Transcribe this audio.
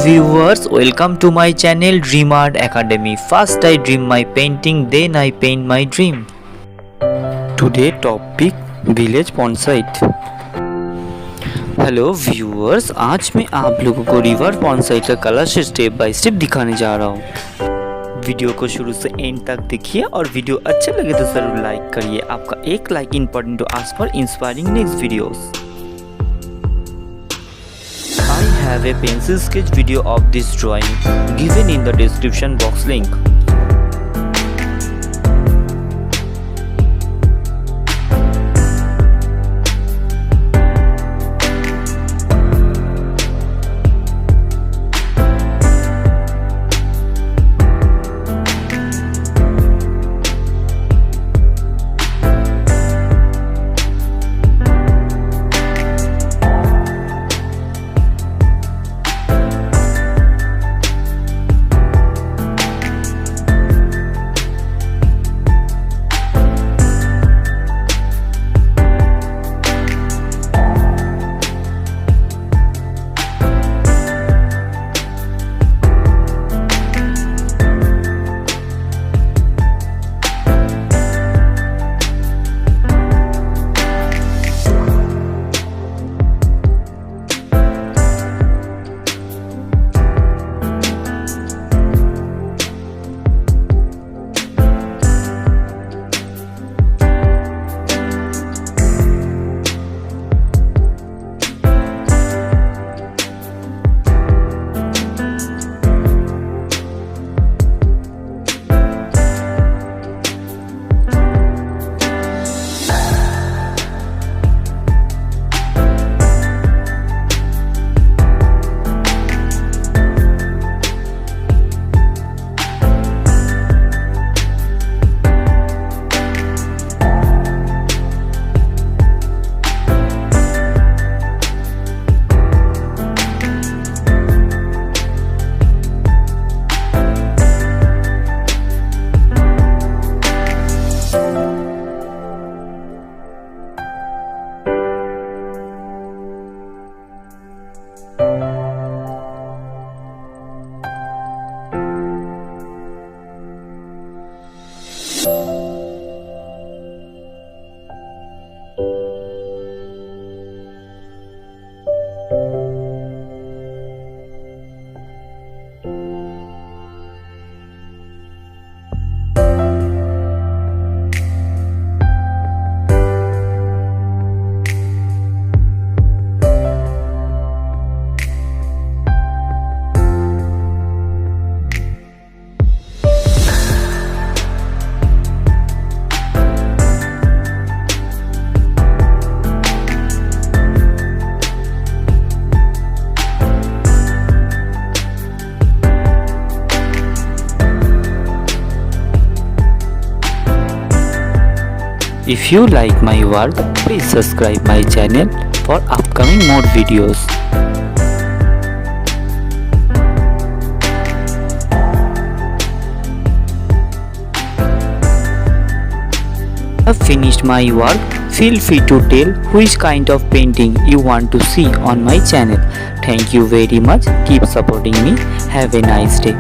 viewers, welcome to my channel Dream Art Academy. First I dream my painting, then I paint my dream. Today topic village pond site. Hello viewers, आज मैं आप लोगों को river pond site का colour से step by step दिखाने जा रहा हूँ। वीडियो को शुरू से एंड तक देखिए और वीडियो अच्छा लगे तो जरूर लाइक करिए। आपका एक like important to ask for inspiring next videos. I have a pencil sketch video of this drawing given in the description box link. If you like my work, please subscribe my channel for upcoming more videos. Have finished my work, feel free to tell which kind of painting you want to see on my channel. Thank you very much. Keep supporting me. Have a nice day.